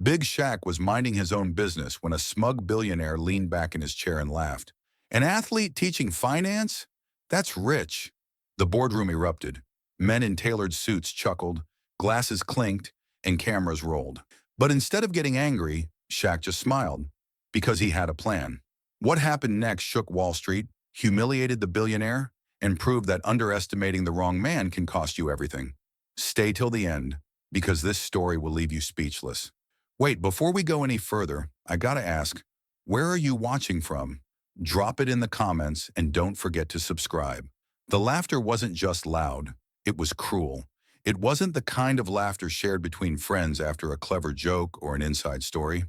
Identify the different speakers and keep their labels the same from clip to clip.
Speaker 1: Big Shaq was minding his own business when a smug billionaire leaned back in his chair and laughed. An athlete teaching finance? That's rich. The boardroom erupted. Men in tailored suits chuckled, glasses clinked, and cameras rolled. But instead of getting angry, Shaq just smiled, because he had a plan. What happened next shook Wall Street, humiliated the billionaire, and proved that underestimating the wrong man can cost you everything. Stay till the end, because this story will leave you speechless. Wait, before we go any further, I gotta ask, where are you watching from? Drop it in the comments and don't forget to subscribe. The laughter wasn't just loud, it was cruel. It wasn't the kind of laughter shared between friends after a clever joke or an inside story.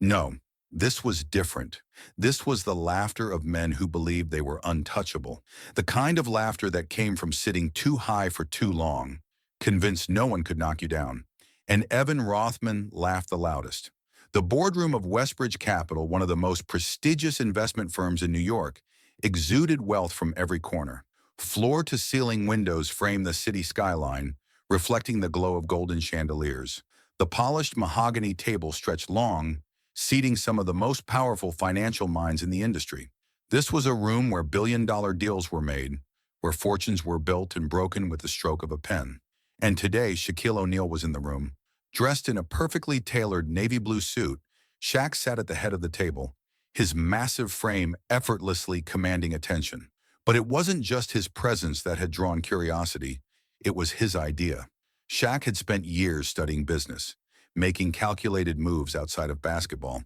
Speaker 1: No, this was different. This was the laughter of men who believed they were untouchable. The kind of laughter that came from sitting too high for too long, convinced no one could knock you down. And Evan Rothman laughed the loudest. The boardroom of Westbridge Capital, one of the most prestigious investment firms in New York, exuded wealth from every corner. Floor-to-ceiling windows framed the city skyline, reflecting the glow of golden chandeliers. The polished mahogany table stretched long, seating some of the most powerful financial minds in the industry. This was a room where billion-dollar deals were made, where fortunes were built and broken with the stroke of a pen. And today, Shaquille O'Neal was in the room. Dressed in a perfectly tailored navy blue suit, Shaq sat at the head of the table, his massive frame effortlessly commanding attention. But it wasn't just his presence that had drawn curiosity, it was his idea. Shaq had spent years studying business, making calculated moves outside of basketball.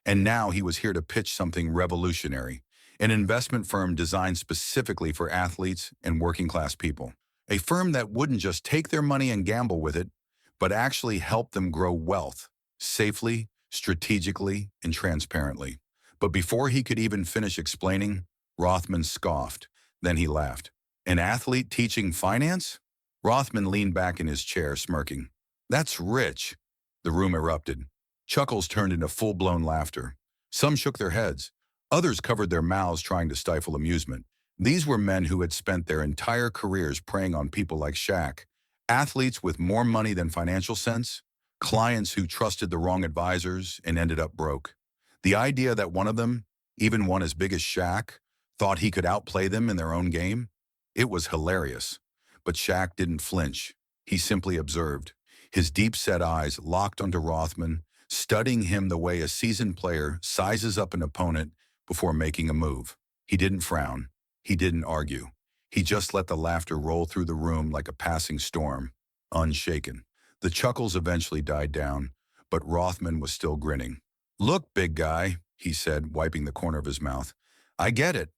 Speaker 1: And now he was here to pitch something revolutionary, an investment firm designed specifically for athletes and working-class people. A firm that wouldn't just take their money and gamble with it, but actually help them grow wealth, safely, strategically, and transparently. But before he could even finish explaining, Rothman scoffed. Then he laughed. An athlete teaching finance? Rothman leaned back in his chair, smirking. That's rich. The room erupted. Chuckles turned into full-blown laughter. Some shook their heads. Others covered their mouths trying to stifle amusement. These were men who had spent their entire careers preying on people like Shaq, athletes with more money than financial sense, clients who trusted the wrong advisors and ended up broke. The idea that one of them, even one as big as Shaq, thought he could outplay them in their own game? It was hilarious. But Shaq didn't flinch. He simply observed. His deep-set eyes locked onto Rothman, studying him the way a seasoned player sizes up an opponent before making a move. He didn't frown. He didn't argue. He just let the laughter roll through the room like a passing storm, unshaken. The chuckles eventually died down, but Rothman was still grinning. Look, big guy, he said, wiping the corner of his mouth. I get it.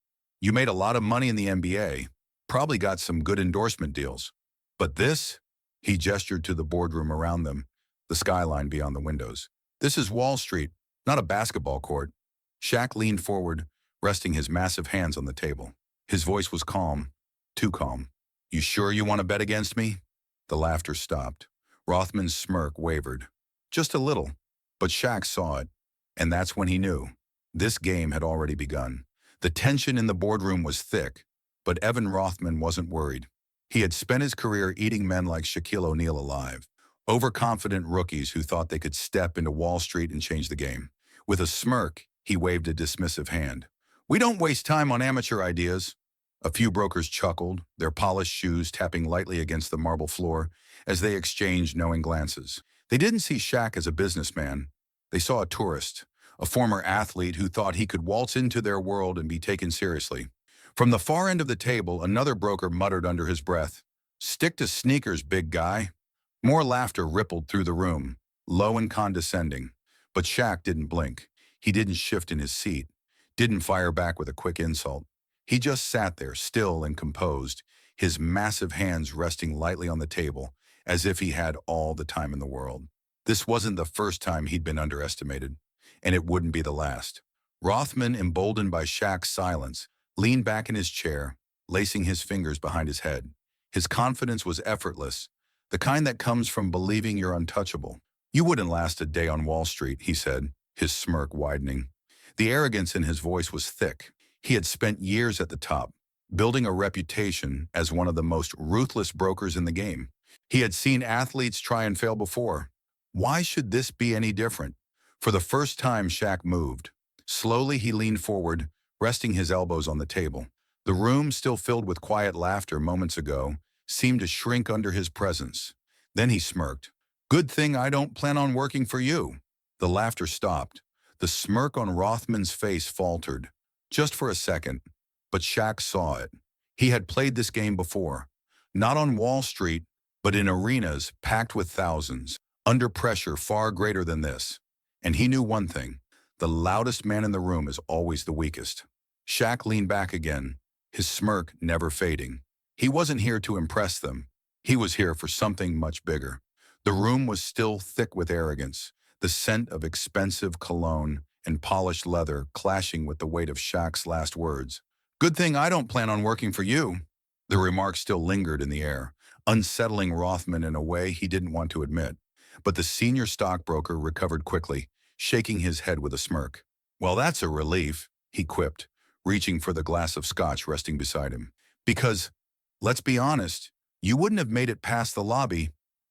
Speaker 1: You made a lot of money in the NBA. Probably got some good endorsement deals. But this? He gestured to the boardroom around them, the skyline beyond the windows. This is Wall Street, not a basketball court. Shaq leaned forward, resting his massive hands on the table. His voice was calm, too calm. You sure you want to bet against me? The laughter stopped. Rothman's smirk wavered. Just a little. But Shaq saw it, and that's when he knew. This game had already begun. The tension in the boardroom was thick, but Evan Rothman wasn't worried. He had spent his career eating men like Shaquille O'Neal alive, overconfident rookies who thought they could step into Wall Street and change the game. With a smirk, he waved a dismissive hand. We don't waste time on amateur ideas. A few brokers chuckled, their polished shoes tapping lightly against the marble floor as they exchanged knowing glances. They didn't see Shaq as a businessman. They saw a tourist, a former athlete who thought he could waltz into their world and be taken seriously. From the far end of the table, another broker muttered under his breath, "Stick to sneakers, big guy." More laughter rippled through the room, low and condescending. But Shaq didn't blink. He didn't shift in his seat, didn't fire back with a quick insult. He just sat there, still and composed, his massive hands resting lightly on the table, as if he had all the time in the world. This wasn't the first time he'd been underestimated, and it wouldn't be the last. Rothman, emboldened by Shaq's silence, leaned back in his chair, lacing his fingers behind his head. His confidence was effortless, the kind that comes from believing you're untouchable. You wouldn't last a day on Wall Street, he said, his smirk widening. The arrogance in his voice was thick. He had spent years at the top, building a reputation as one of the most ruthless brokers in the game. He had seen athletes try and fail before, Why should this be any different? For the first time, Shaq moved. Slowly, he leaned forward, resting his elbows on the table. The room, still filled with quiet laughter moments ago, seemed to shrink under his presence. Then he smirked. Good thing I don't plan on working for you. The laughter stopped. The smirk on Rothman's face faltered. Just for a second. But Shaq saw it. He had played this game before. Not on Wall Street, but in arenas packed with thousands, under pressure far greater than this. And he knew one thing. The loudest man in the room is always the weakest. Shaq leaned back again, his smirk never fading. He wasn't here to impress them. He was here for something much bigger. The room was still thick with arrogance, the scent of expensive cologne and polished leather clashing with the weight of Shaq's last words. Good thing I don't plan on working for you. The remark still lingered in the air, unsettling Rothman in a way he didn't want to admit. But the senior stockbroker recovered quickly, shaking his head with a smirk. Well, that's a relief, he quipped, reaching for the glass of scotch resting beside him. Because, let's be honest, you wouldn't have made it past the lobby.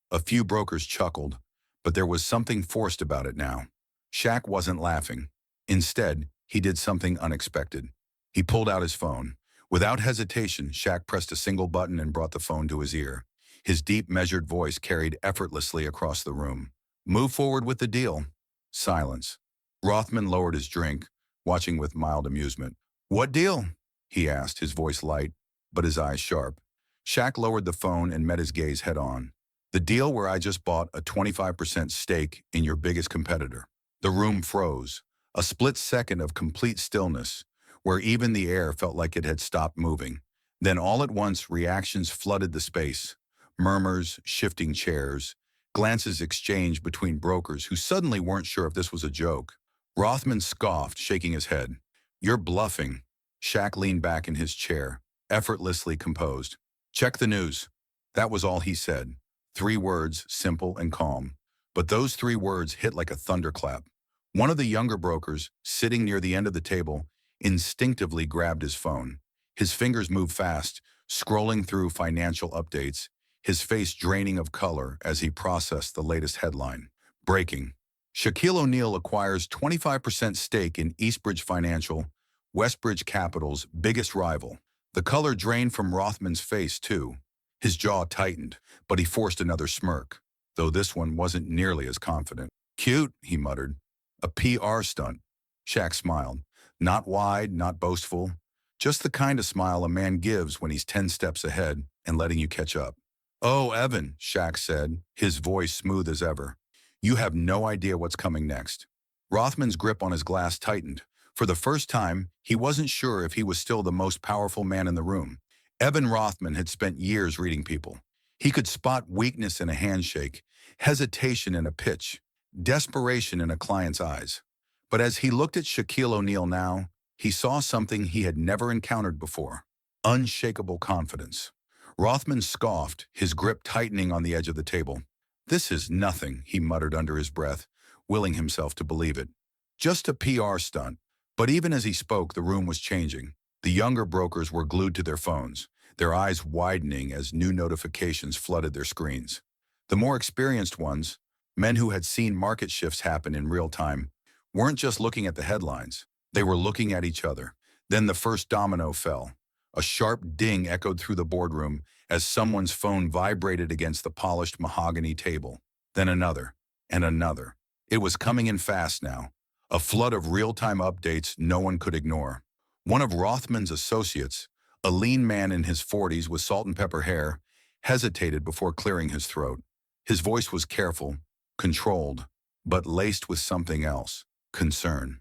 Speaker 1: A few brokers chuckled, but there was something forced about it now. Shaq wasn't laughing. Instead, he did something unexpected. He pulled out his phone. Without hesitation, Shaq pressed a single button and brought the phone to his ear. His deep, measured voice carried effortlessly across the room. Move forward with the deal. Silence. Rothman lowered his drink, watching with mild amusement. What deal? He asked, his voice light, but his eyes sharp. Shaq lowered the phone and met his gaze head-on. The deal where I just bought a 25% stake in your biggest competitor. The room froze. A split second of complete stillness, where even the air felt like it had stopped moving. Then all at once, reactions flooded the space. Murmurs, shifting chairs, glances exchanged between brokers who suddenly weren't sure if this was a joke. Rothman scoffed, shaking his head. You're bluffing. Shaq leaned back in his chair, effortlessly composed. Check the news. That was all he said. 3 words, simple and calm. But those 3 words hit like a thunderclap. One of the younger brokers, sitting near the end of the table, instinctively grabbed his phone. His fingers moved fast, scrolling through financial updates, his face draining of color as he processed the latest headline. Breaking. Shaquille O'Neal acquires 25% stake in Eastbridge Financial, Westbridge Capital's biggest rival. The color drained from Rothman's face, too. His jaw tightened, but he forced another smirk, though this one wasn't nearly as confident. Cute, he muttered. A PR stunt. Shaq smiled. Not wide, not boastful. Just the kind of smile a man gives when he's 10 steps ahead and letting you catch up. Oh, Evan, Shaq said, his voice smooth as ever. You have no idea what's coming next. Rothman's grip on his glass tightened. For the first time, he wasn't sure if he was still the most powerful man in the room. Evan Rothman had spent years reading people. He could spot weakness in a handshake, hesitation in a pitch, desperation in a client's eyes. But as he looked at Shaquille O'Neal now, he saw something he had never encountered before. Unshakable confidence. Rothman scoffed, his grip tightening on the edge of the table. This is nothing, he muttered under his breath, willing himself to believe it. Just a PR stunt. But even as he spoke, the room was changing. The younger brokers were glued to their phones, their eyes widening as new notifications flooded their screens. The more experienced ones, men who had seen market shifts happen in real time, weren't just looking at the headlines. They were looking at each other. Then the first domino fell. A sharp ding echoed through the boardroom as someone's phone vibrated against the polished mahogany table. Then another, and another. It was coming in fast now. A flood of real-time updates no one could ignore. One of Rothman's associates, a lean man in his 40s with salt and pepper hair, hesitated before clearing his throat. His voice was careful, controlled, but laced with something else. Concern.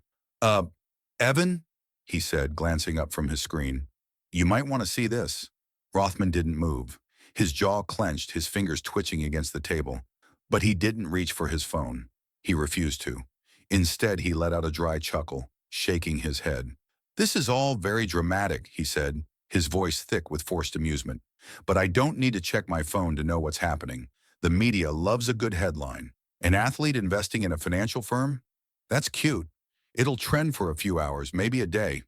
Speaker 1: Evan? He said, glancing up from his screen. You might want to see this. Rothman didn't move. His jaw clenched, his fingers twitching against the table. But he didn't reach for his phone. He refused to. Instead, he let out a dry chuckle, shaking his head. This is all very dramatic, he said, his voice thick with forced amusement. But I don't need to check my phone to know what's happening. The media loves a good headline. An athlete investing in a financial firm? That's cute. It'll trend for a few hours, maybe a day.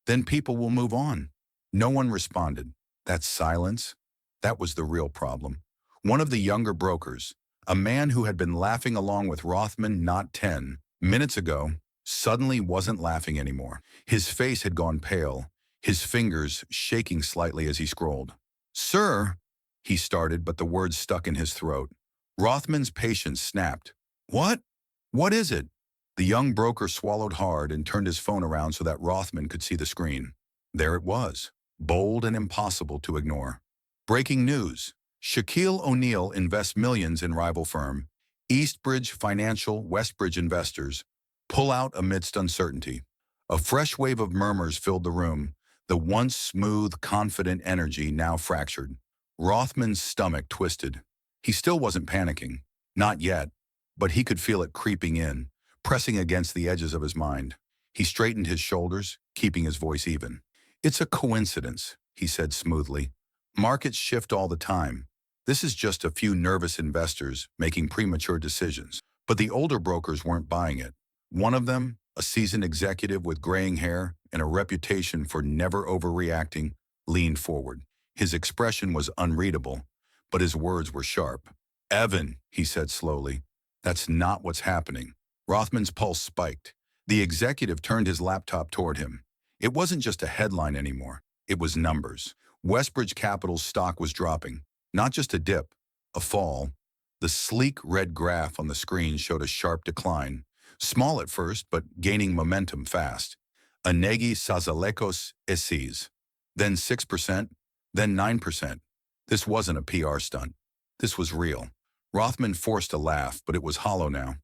Speaker 1: Then people will move on. No one responded. That silence? That was the real problem. One of the younger brokers, A man who had been laughing along with Rothman not 10 minutes ago suddenly wasn't laughing anymore. His face had gone pale, his fingers shaking slightly as he scrolled. "Sir," he started, but the words stuck in his throat. Rothman's patience snapped. "What? What is it?" The young broker swallowed hard and turned his phone around so that Rothman could see the screen. There it was, bold and impossible to ignore. Breaking news. Shaquille O'Neal invests millions in rival firm. Eastbridge Financial Westbridge investors pull out amidst uncertainty. A fresh wave of murmurs filled the room, the once smooth, confident energy now fractured. Rothman's stomach twisted. He still wasn't panicking. Not yet. But he could feel it creeping in, pressing against the edges of his mind. He straightened his shoulders, keeping his voice even. "It's a coincidence," he said smoothly. "Markets shift all the time. This is just a few nervous investors making premature decisions." But the older brokers weren't buying it. One of them, a seasoned executive with graying hair and a reputation for never overreacting, leaned forward. His expression was unreadable, but his words were sharp. "Evan," he said slowly, "that's not what's happening." Rothman's pulse spiked. The executive turned his laptop toward him. It wasn't just a headline anymore. It was numbers. Westbridge Capital's stock was dropping. Not just a dip, a fall. The sleek red graph on the screen showed a sharp decline. Small at first, but gaining momentum fast. Anegi Sazalekos Eses. Then 6%, then 9%. This wasn't a PR stunt. This was real. Rothman forced a laugh, but it was hollow now.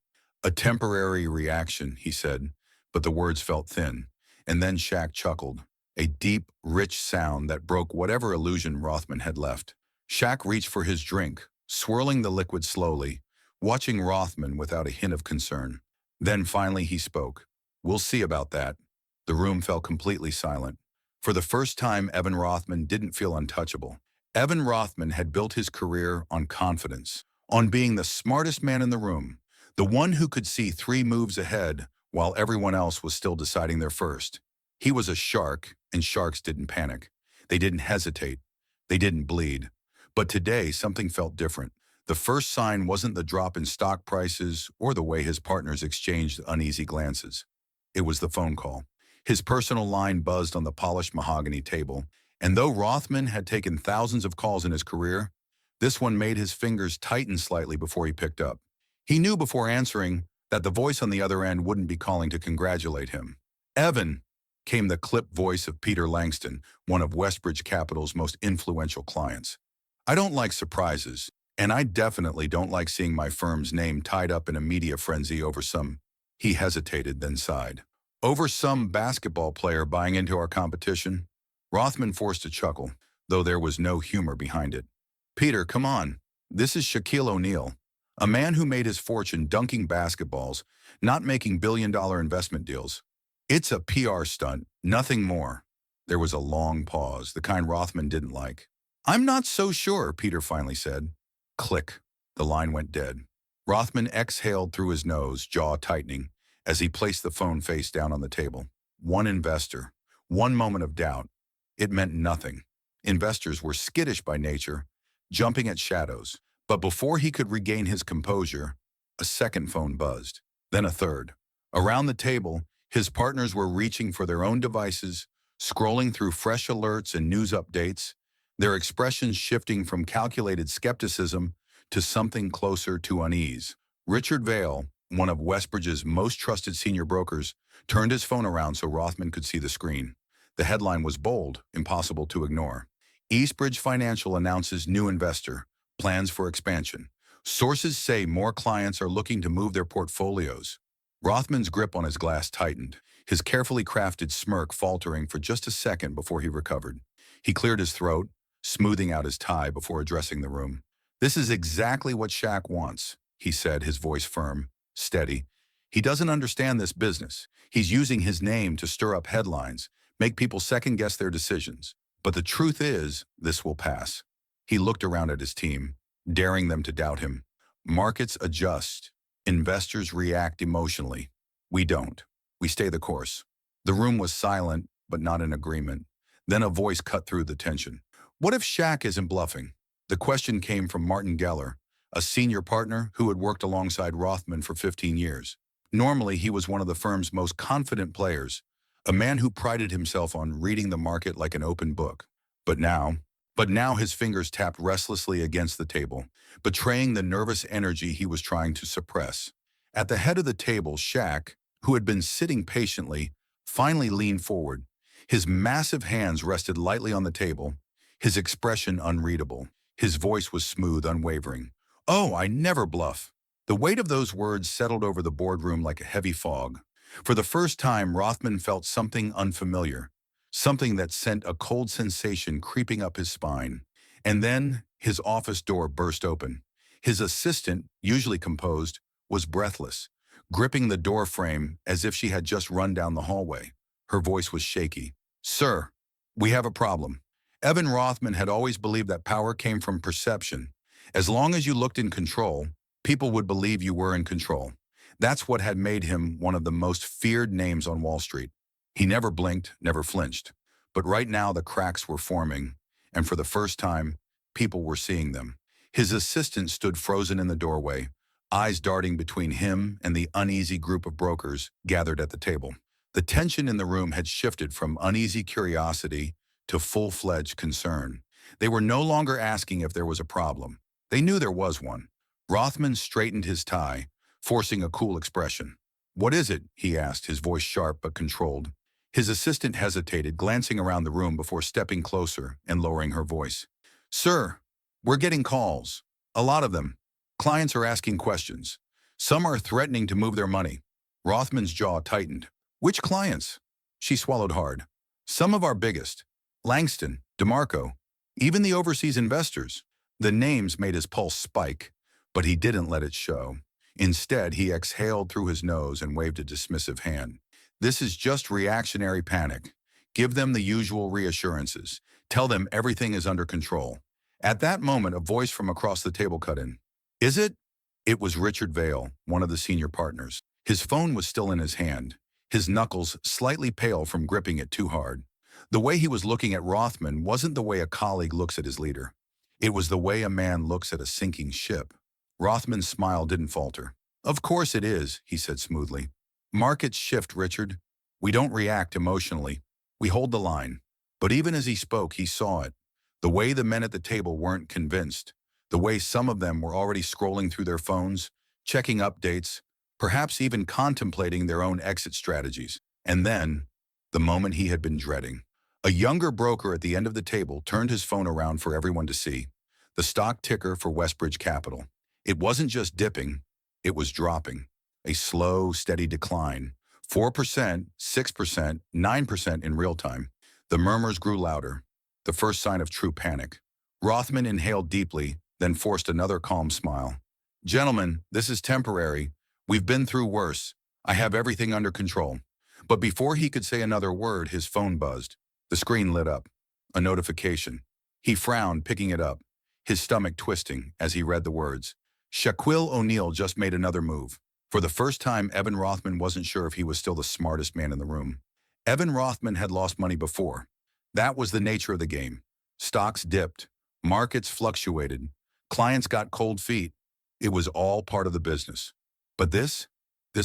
Speaker 1: "A temporary reaction," he said, but the words felt thin. And then Shaq chuckled, a deep, rich sound that broke whatever illusion Rothman had left. Shaq reached for his drink, swirling the liquid slowly, watching Rothman without a hint of concern. Then finally he spoke. "We'll see about that." The room fell completely silent. For the first time, Evan Rothman didn't feel untouchable. Evan Rothman had built his career on confidence, on being the smartest man in the room, the one who could see 3 moves ahead while everyone else was still deciding their first. He was a shark, and sharks didn't panic. They didn't hesitate. They didn't bleed. But today, something felt different. The first sign wasn't the drop in stock prices or the way his partners exchanged uneasy glances. It was the phone call. His personal line buzzed on the polished mahogany table, and though Rothman had taken thousands of calls in his career, this one made his fingers tighten slightly before he picked up. He knew before answering that the voice on the other end wouldn't be calling to congratulate him. "Evan," came the clipped voice of Peter Langston, one of Westbridge Capital's most influential clients. "I don't like surprises, and I definitely don't like seeing my firm's name tied up in a media frenzy over some—" He hesitated, then sighed. "Over some basketball player buying into our competition?" Rothman forced a chuckle, though there was no humor behind it. "Peter, come on. This is Shaquille O'Neal, a man who made his fortune dunking basketballs, not making billion-dollar investment deals. It's a PR stunt, nothing more." There was a long pause, the kind Rothman didn't like. "I'm not so sure," Peter finally said. Click. The line went dead. Rothman exhaled through his nose, jaw tightening, as he placed the phone face down on the table. One investor. One moment of doubt. It meant nothing. Investors were skittish by nature, jumping at shadows. But before he could regain his composure, a second phone buzzed. Then a third. Around the table, his partners were reaching for their own devices, scrolling through fresh alerts and news updates, their expressions shifting from calculated skepticism to something closer to unease. Richard Vale, one of Westbridge's most trusted senior brokers, turned his phone around so Rothman could see the screen. The headline was bold, impossible to ignore. "Eastbridge Financial announces new investor, plans for expansion. Sources say more clients are looking to move their portfolios." Rothman's grip on his glass tightened, his carefully crafted smirk faltering for just a second before he recovered. He cleared his throat, smoothing out his tie before addressing the room. "This is exactly what Shaq wants," he said, his voice firm, steady. "He doesn't understand this business. He's using his name to stir up headlines, make people second-guess their decisions. But the truth is, this will pass." He looked around at his team, daring them to doubt him. "Markets adjust. Investors react emotionally. We don't. We stay the course." The room was silent, but not in agreement. Then a voice cut through the tension. "What if Shaq isn't bluffing?" The question came from Martin Geller, a senior partner who had worked alongside Rothman for 15 years. Normally, he was one of the firm's most confident players, a man who prided himself on reading the market like an open book. But now, but now his fingers tapped restlessly against the table, betraying the nervous energy he was trying to suppress. At the head of the table, Shaq, who had been sitting patiently, finally leaned forward. His massive hands rested lightly on the table, his expression unreadable. His voice was smooth, unwavering. "Oh, I never bluff." The weight of those words settled over the boardroom like a heavy fog. For the first time, Rothman felt something unfamiliar, something that sent a cold sensation creeping up his spine. And then his office door burst open. His assistant, usually composed, was breathless, gripping the door frame as if she had just run down the hallway. Her voice was shaky. "Sir, we have a problem." Evan Rothman had always believed that power came from perception. As long as you looked in control, people would believe you were in control. That's what had made him one of the most feared names on Wall Street. He never blinked, never flinched. But right now the cracks were forming, and for the first time, people were seeing them. His assistant stood frozen in the doorway, eyes darting between him and the uneasy group of brokers gathered at the table. The tension in the room had shifted from uneasy curiosity to full-fledged concern. They were no longer asking if there was a problem. They knew there was one. Rothman straightened his tie, forcing a cool expression. "What is it?" he asked, his voice sharp but controlled. His assistant hesitated, glancing around the room before stepping closer and lowering her voice. "Sir, we're getting calls. A lot of them. Clients are asking questions. Some are threatening to move their money." Rothman's jaw tightened. "Which clients?" She swallowed hard. "Some of our biggest. Langston, DeMarco, even the overseas investors." The names made his pulse spike, but he didn't let it show. Instead, he exhaled through his nose and waved a dismissive hand. "This is just reactionary panic. Give them the usual reassurances. Tell them everything is under control." At that moment, a voice from across the table cut in. "Is it?" It was Richard Vail, one of the senior partners. His phone was still in his hand, his knuckles slightly pale from gripping it too hard. The way he was looking at Rothman wasn't the way a colleague looks at his leader. It was the way a man looks at a sinking ship. Rothman's smile didn't falter. "Of course it is," he said smoothly. "Markets shift, Richard. We don't react emotionally. We hold the line." But even as he spoke, he saw it. The way the men at the table weren't convinced. The way some of them were already scrolling through their phones, checking updates, perhaps even contemplating their own exit strategies. And then, the moment he had been dreading. A younger broker at the end of the table turned his phone around for everyone to see. The stock ticker for Westbridge Capital. It wasn't just dipping, it was dropping. A slow, steady decline. 4%, 6%, 9% in real time. The murmurs grew louder, the first sign of true panic. Rothman inhaled deeply, then forced another calm smile. "Gentlemen, this is temporary. We've been through worse. I have everything under control." But before he could say another word, his phone buzzed. The screen lit up. A notification. He frowned, picking it up, his stomach twisting as he read the words. Shaquille O'Neal just made another move. For the first time, Evan Rothman wasn't sure if he was still the smartest man in the room. Evan Rothman had lost money before. That was the nature of the game. Stocks dipped. Markets fluctuated. Clients got cold feet. It was all part of the business. But this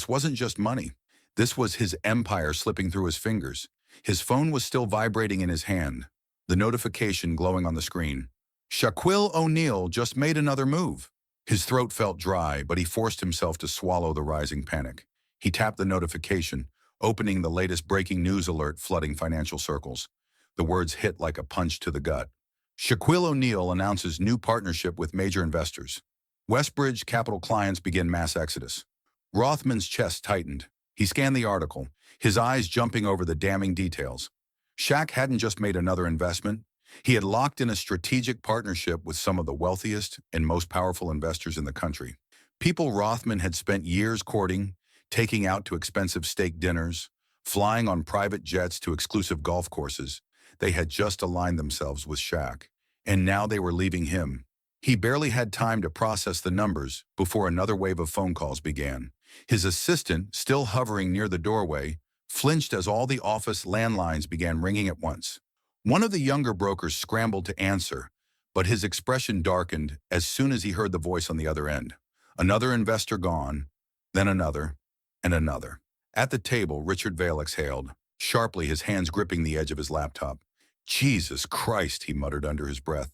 Speaker 1: wasn't just money. This was his empire slipping through his fingers. His phone was still vibrating in his hand, the notification glowing on the screen. Shaquille O'Neal just made another move. His throat felt dry, but he forced himself to swallow the rising panic. He tapped the notification, opening the latest breaking news alert flooding financial circles. The words hit like a punch to the gut. Shaquille O'Neal announces new partnership with major investors. Westbridge Capital clients begin mass exodus. Rothman's chest tightened. He scanned the article, his eyes jumping over the damning details. Shaq hadn't just made another investment. He had locked in a strategic partnership with some of the wealthiest and most powerful investors in the country. People Rothman had spent years courting, taking out to expensive steak dinners, flying on private jets to exclusive golf courses. They had just aligned themselves with Shaq, and now they were leaving him. He barely had time to process the numbers before another wave of phone calls began. His assistant, still hovering near the doorway, flinched as all the office landlines began ringing at once. One of the younger brokers scrambled to answer, but his expression darkened as soon as he heard the voice on the other end. Another investor gone, then another, and another. At the table, Richard Vail exhaled, sharply, his hands gripping the edge of his laptop. Jesus Christ, he muttered under his breath.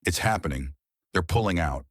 Speaker 1: It's happening. They're pulling out.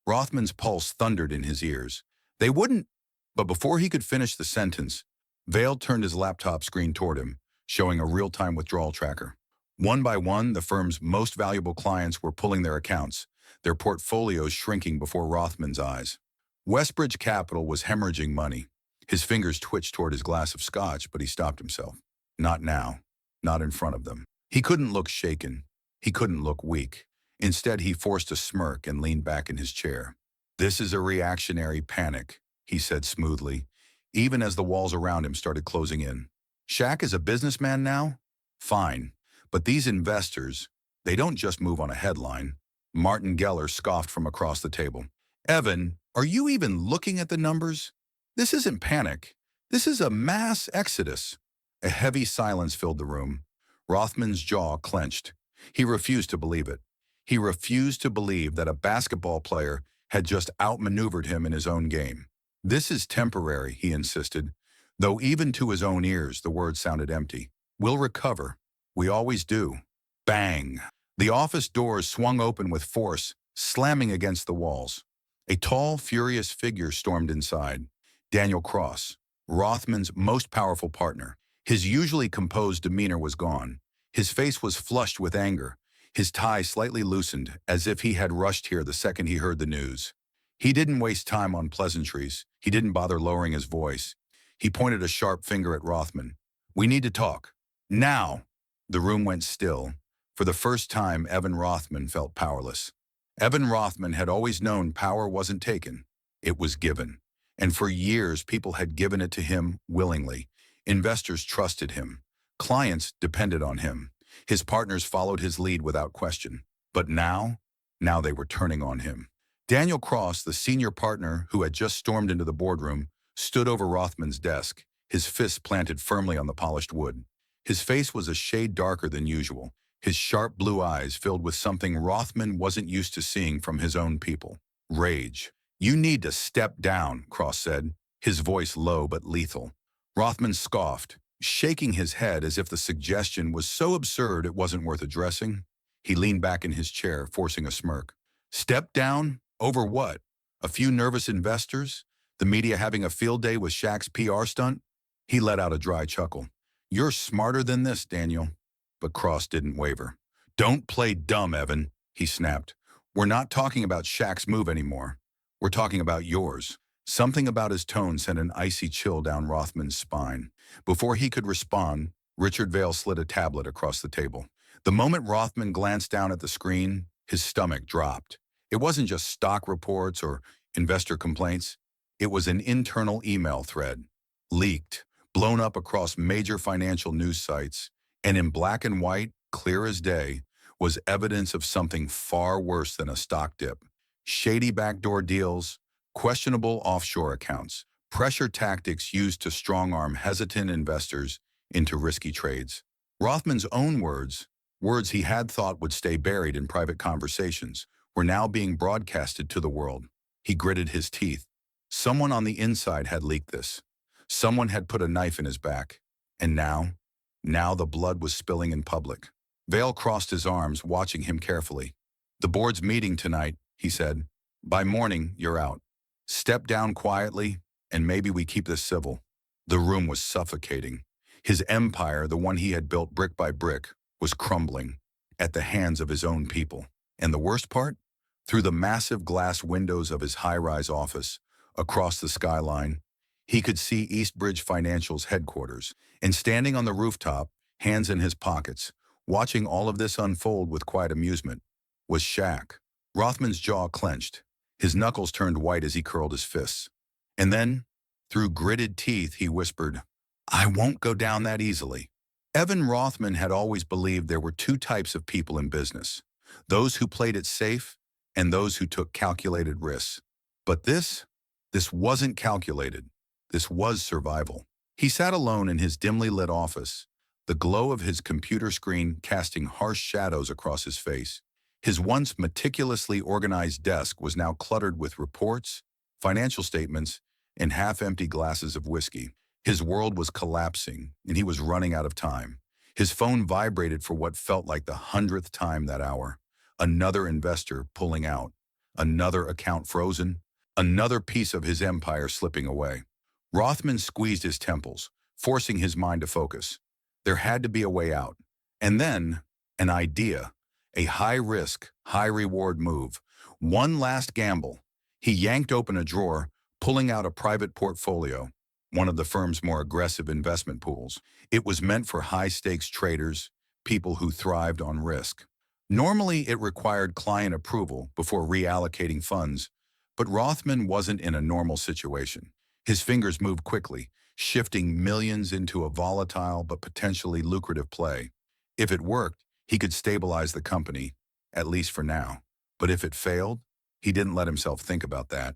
Speaker 1: Rothman's pulse thundered in his ears. They wouldn't. But before he could finish the sentence, Vail turned his laptop screen toward him, showing a real-time withdrawal tracker. One by one, the firm's most valuable clients were pulling their accounts, their portfolios shrinking before Rothman's eyes. Westbridge Capital was hemorrhaging money. His fingers twitched toward his glass of scotch, but he stopped himself. Not now. Not in front of them. He couldn't look shaken. He couldn't look weak. Instead, he forced a smirk and leaned back in his chair. This is a reactionary panic, he said smoothly, even as the walls around him started closing in. Shaq is a businessman now? Fine. But these investors, they don't just move on a headline. Martin Geller scoffed from across the table. Evan, are you even looking at the numbers? This isn't panic. This is a mass exodus. A heavy silence filled the room. Rothman's jaw clenched. He refused to believe it. He refused to believe that a basketball player had just outmaneuvered him in his own game. This is temporary, he insisted, though even to his own ears the words sounded empty. We'll recover. We always do. Bang! The office doors swung open with force, slamming against the walls. A tall, furious figure stormed inside. Daniel Cross, Rothman's most powerful partner. His usually composed demeanor was gone. His face was flushed with anger, his tie slightly loosened, as if he had rushed here the second he heard the news. He didn't waste time on pleasantries. He didn't bother lowering his voice. He pointed a sharp finger at Rothman. We need to talk. Now! The room went still. For the first time, Evan Rothman felt powerless. Evan Rothman had always known power wasn't taken. It was given. And for years, people had given it to him willingly. Investors trusted him. Clients depended on him. His partners followed his lead without question. But now they were turning on him. Daniel Cross, the senior partner who had just stormed into the boardroom, stood over Rothman's desk, his fists planted firmly on the polished wood. His face was a shade darker than usual, his sharp blue eyes filled with something Rothman wasn't used to seeing from his own people. Rage. You need to step down, Cross said, his voice low but lethal. Rothman scoffed, shaking his head as if the suggestion was so absurd it wasn't worth addressing. He leaned back in his chair, forcing a smirk. Step down? Over what? A few nervous investors? The media having a field day with Shaq's PR stunt? He let out a dry chuckle. You're smarter than this, Daniel. But Cross didn't waver. Don't play dumb, Evan, he snapped. We're not talking about Shaq's move anymore. We're talking about yours. Something about his tone sent an icy chill down Rothman's spine. Before he could respond, Richard Vail slid a tablet across the table. The moment Rothman glanced down at the screen, his stomach dropped. It wasn't just stock reports or investor complaints. It was an internal email thread, leaked, blown up across major financial news sites, and in black and white, clear as day, was evidence of something far worse than a stock dip. Shady backdoor deals, questionable offshore accounts, pressure tactics used to strong-arm hesitant investors into risky trades. Rothman's own words he had thought would stay buried in private conversations, were now being broadcasted to the world. He gritted his teeth. Someone on the inside had leaked this. Someone had put a knife in his back. And now the blood was spilling in public. Vail crossed his arms, watching him carefully. The board's meeting tonight, he said. By morning, you're out. Step down quietly, and maybe we keep this civil. The room was suffocating. His empire, the one he had built brick by brick, was crumbling at the hands of his own people. And the worst part? Through the massive glass windows of his high-rise office, across the skyline, he could see Eastbridge Financial's headquarters. And standing on the rooftop, hands in his pockets, watching all of this unfold with quiet amusement, was Shaq. Rothman's jaw clenched. His knuckles turned white as he curled his fists. And then, through gritted teeth, he whispered, I won't go down that easily. Evan Rothman had always believed there were two types of people in business, those who played it safe and those who took calculated risks. But this wasn't calculated. This was survival. He sat alone in his dimly lit office, the glow of his computer screen casting harsh shadows across his face. His once meticulously organized desk was now cluttered with reports, financial statements, and half-empty glasses of whiskey. His world was collapsing, and he was running out of time. His phone vibrated for what felt like the 100th time that hour. Another investor pulling out, another account frozen, another piece of his empire slipping away. Rothman squeezed his temples, forcing his mind to focus. There had to be a way out. And then, an idea. A high-risk, high-reward move. One last gamble. He yanked open a drawer, pulling out a private portfolio, one of the firm's more aggressive investment pools. It was meant for high-stakes traders, people who thrived on risk. Normally, it required client approval before reallocating funds, but Rothman wasn't in a normal situation. His fingers moved quickly, shifting millions into a volatile but potentially lucrative play. If it worked, he could stabilize the company, at least for now. But if it failed, he didn't let himself think about that.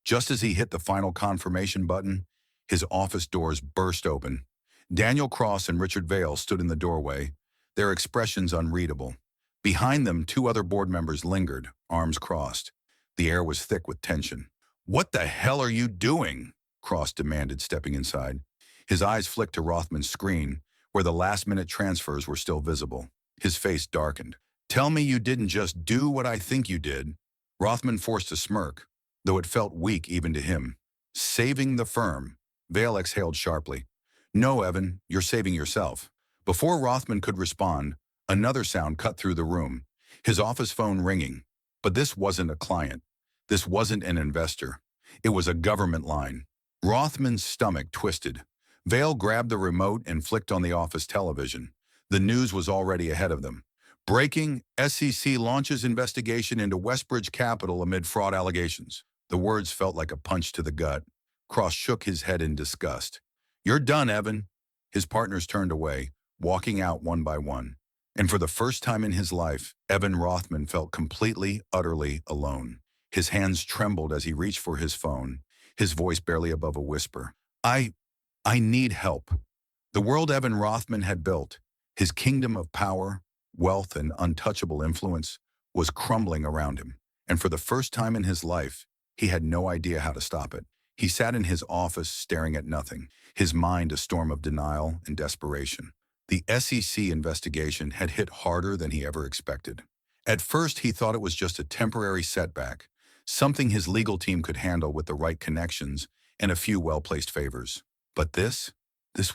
Speaker 1: Just as he hit the final confirmation button, his office doors burst open. Daniel Cross and Richard Vail stood in the doorway, their expressions unreadable. Behind them, two other board members lingered, arms crossed. The air was thick with tension. "What the hell are you doing?" Cross demanded, stepping inside. His eyes flicked to Rothman's screen, where the last-minute transfers were still visible. His face darkened. "Tell me you didn't just do what I think you did." Rothman forced a smirk, though it felt weak even to him. "Saving the firm." Vail exhaled sharply. "No, Evan, you're saving yourself." Before Rothman could respond, another sound cut through the room, his office phone ringing. But this wasn't a client. This wasn't an investor. It was a government line. Rothman's stomach twisted. Vail grabbed the remote and flicked on the office television. The news was already ahead of them. "Breaking, SEC launches investigation into Westbridge Capital amid fraud allegations." The words felt like a punch to the gut. Cross shook his head in disgust. "You're done, Evan." His partners turned away, walking out one by one. And for the first time in his life, Evan Rothman felt completely, utterly alone. His hands trembled as he reached for his phone, his voice barely above a whisper. I need help." The world Evan Rothman had built, his kingdom of power, wealth, and untouchable influence, was crumbling around him. And for the first time in his life, he had no idea how to stop it. He sat in his office staring at nothing, his mind a storm of denial and desperation. The SEC investigation had hit harder than he ever expected. At first, he thought it was just a temporary setback, something his legal team could handle with the right connections and a few well-placed favors. But this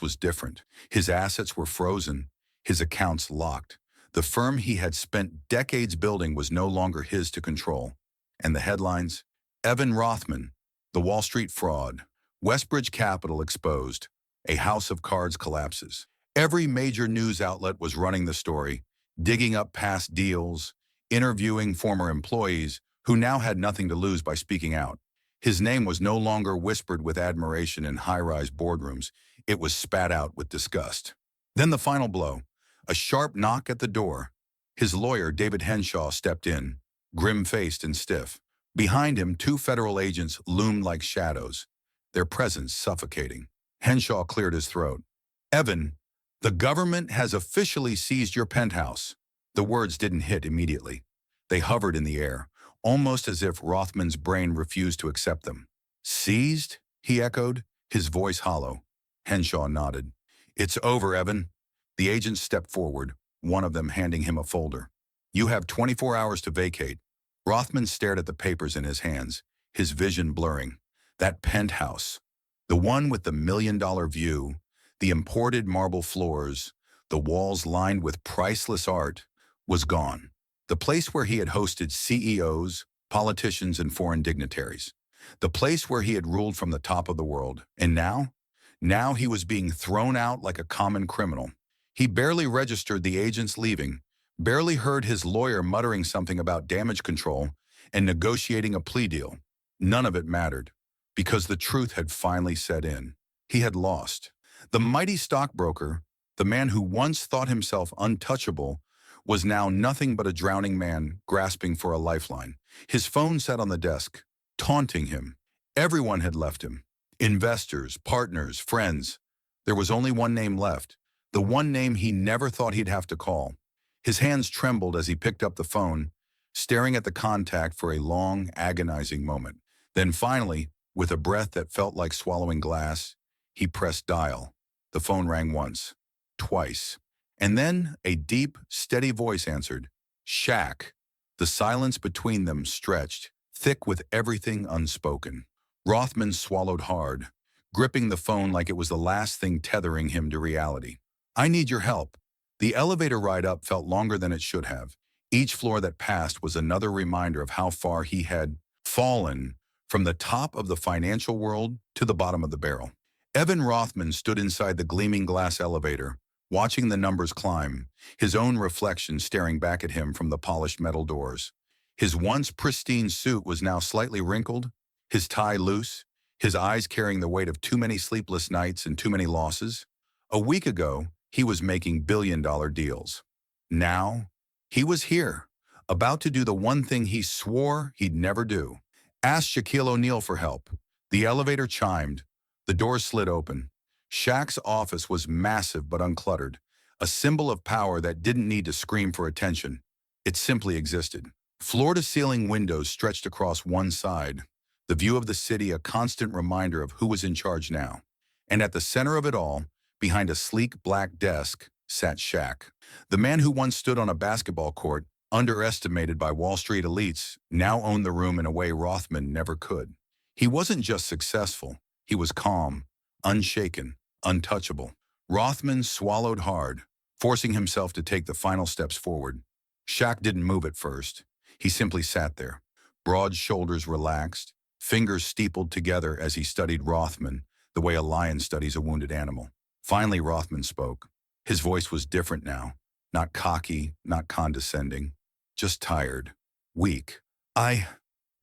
Speaker 1: was different. His assets were frozen, his accounts locked. The firm he had spent decades building was no longer his to control. And the headlines? Evan Rothman, the Wall Street fraud, Westbridge Capital exposed, a house of cards collapses. Every major news outlet was running the story, digging up past deals, interviewing former employees who now had nothing to lose by speaking out. His name was no longer whispered with admiration in high-rise boardrooms. It was spat out with disgust. Then the final blow, a sharp knock at the door. His lawyer, David Henshaw, stepped in, grim-faced and stiff. Behind him, two federal agents loomed like shadows, their presence suffocating. Henshaw cleared his throat. "Evan, the government has officially seized your penthouse." The words didn't hit immediately. They hovered in the air, almost as if Rothman's brain refused to accept them. "Seized?" he echoed, his voice hollow. Henshaw nodded. "It's over, Evan." The agents stepped forward, one of them handing him a folder. "You have 24 hours to vacate." Rothman stared at the papers in his hands, his vision blurring. That penthouse, the one with the million-dollar view, the imported marble floors, the walls lined with priceless art, was gone. The place where he had hosted CEOs, politicians, and foreign dignitaries. The place where he had ruled from the top of the world. And now? Now he was being thrown out like a common criminal. He barely registered the agents leaving, barely heard his lawyer muttering something about damage control and negotiating a plea deal. None of it mattered, because the truth had finally set in. He had lost. The mighty stockbroker, the man who once thought himself untouchable, was now nothing but a drowning man grasping for a lifeline. His phone sat on the desk, taunting him. Everyone had left him. Investors, partners, friends. There was only one name left, the one name he never thought he'd have to call. His hands trembled as he picked up the phone, staring at the contact for a long, agonizing moment. Then finally, with a breath that felt like swallowing glass, he pressed dial. The phone rang once, twice, and then a deep, steady voice answered, Shaq. The silence between them stretched, thick with everything unspoken. Rothman swallowed hard, gripping the phone like it was the last thing tethering him to reality. I need your help. The elevator ride up felt longer than it should have. Each floor that passed was another reminder of how far he had fallen from the top of the financial world to the bottom of the barrel. Evan Rothman stood inside the gleaming glass elevator, watching the numbers climb, his own reflection staring back at him from the polished metal doors. His once pristine suit was now slightly wrinkled, his tie loose, his eyes carrying the weight of too many sleepless nights and too many losses. A week ago, he was making billion-dollar deals. Now, he was here, about to do the one thing he swore he'd never do. Ask Shaquille O'Neal for help. The elevator chimed. The door slid open. Shaq's office was massive but uncluttered, a symbol of power that didn't need to scream for attention. It simply existed. Floor-to-ceiling windows stretched across one side, the view of the city a constant reminder of who was in charge now. And at the center of it all, behind a sleek black desk, sat Shaq. The man who once stood on a basketball court, underestimated by Wall Street elites, now owned the room in a way Rothman never could. He wasn't just successful, he was calm, unshaken, untouchable. Rothman swallowed hard, forcing himself to take the final steps forward. Shaq didn't move at first. He simply sat there, broad shoulders relaxed, fingers steepled together as he studied Rothman, the way a lion studies a wounded animal. Finally, Rothman spoke. His voice was different now, not cocky, not condescending, just tired, weak. I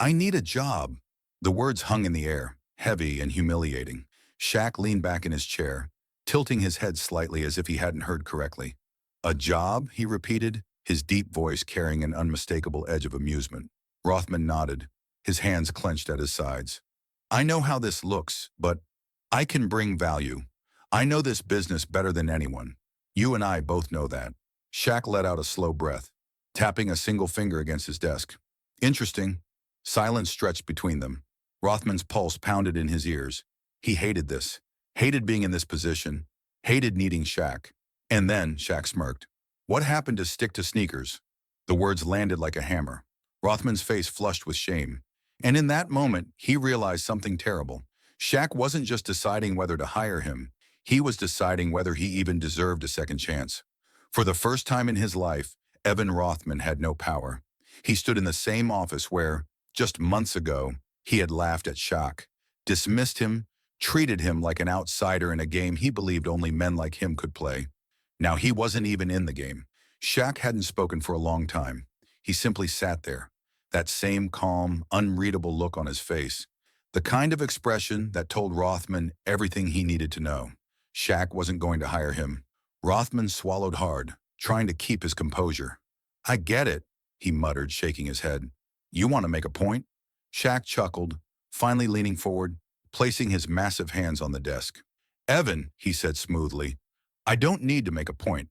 Speaker 1: need a job. The words hung in the air, heavy and humiliating. Shaq leaned back in his chair, tilting his head slightly as if he hadn't heard correctly. A job, he repeated, his deep voice carrying an unmistakable edge of amusement. Rothman nodded, his hands clenched at his sides. I know how this looks, but I can bring value. I know this business better than anyone. You and I both know that. Shaq let out a slow breath, tapping a single finger against his desk. Interesting. Silence stretched between them. Rothman's pulse pounded in his ears. He hated this, hated being in this position, hated needing Shaq. And then Shaq smirked. What happened to stick to sneakers? The words landed like a hammer. Rothman's face flushed with shame. And in that moment, he realized something terrible. Shaq wasn't just deciding whether to hire him. He was deciding whether he even deserved a second chance. For the first time in his life, Evan Rothman had no power. He stood in the same office where, just months ago, he had laughed at Shaq, dismissed him, treated him like an outsider in a game he believed only men like him could play. Now he wasn't even in the game. Shaq hadn't spoken for a long time. He simply sat there, that same calm, unreadable look on his face, the kind of expression that told Rothman everything he needed to know. Shaq wasn't going to hire him. Rothman swallowed hard, trying to keep his composure. I get it, he muttered, shaking his head. You want to make a point? Shaq chuckled, finally leaning forward, placing his massive hands on the desk. Evan, he said smoothly, I don't need to make a point.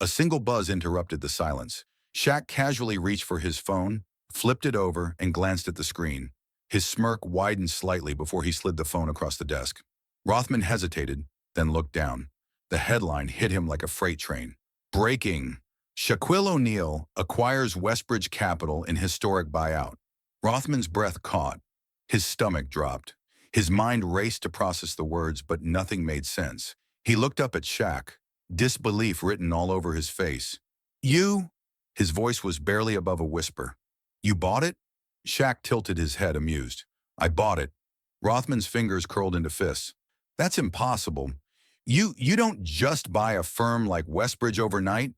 Speaker 1: A single buzz interrupted the silence. Shaq casually reached for his phone, flipped it over, and glanced at the screen. His smirk widened slightly before he slid the phone across the desk. Rothman hesitated, then looked down. The headline hit him like a freight train. Breaking. Shaquille O'Neal acquires Westbridge Capital in historic buyout. Rothman's breath caught. His stomach dropped. His mind raced to process the words, but nothing made sense. He looked up at Shaq, disbelief written all over his face. You? His voice was barely above a whisper. You bought it? Shaq tilted his head, amused. I bought it. Rothman's fingers curled into fists. That's impossible. You don't just buy a firm like Westbridge overnight?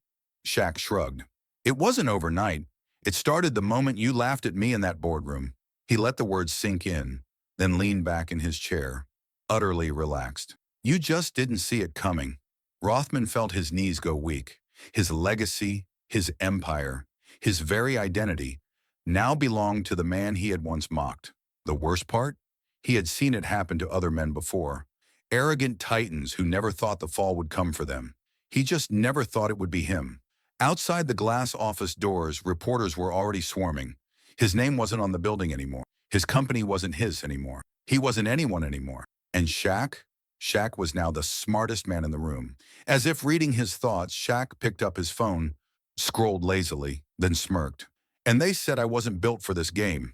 Speaker 1: Shaq shrugged. It wasn't overnight. It started the moment you laughed at me in that boardroom. He let the words sink in, then leaned back in his chair, utterly relaxed. You just didn't see it coming. Rothman felt his knees go weak. His legacy, his empire, his very identity, now belonged to the man he had once mocked. The worst part? He had seen it happen to other men before. Arrogant titans who never thought the fall would come for them. He just never thought it would be him. Outside the glass office doors, reporters were already swarming. His name wasn't on the building anymore. His company wasn't his anymore. He wasn't anyone anymore. And Shaq? Shaq was now the smartest man in the room. As if reading his thoughts, Shaq picked up his phone, scrolled lazily, then smirked. And they said I wasn't built for this game.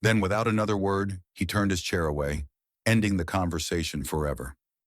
Speaker 1: Then without another word, he turned his chair away, ending the conversation forever.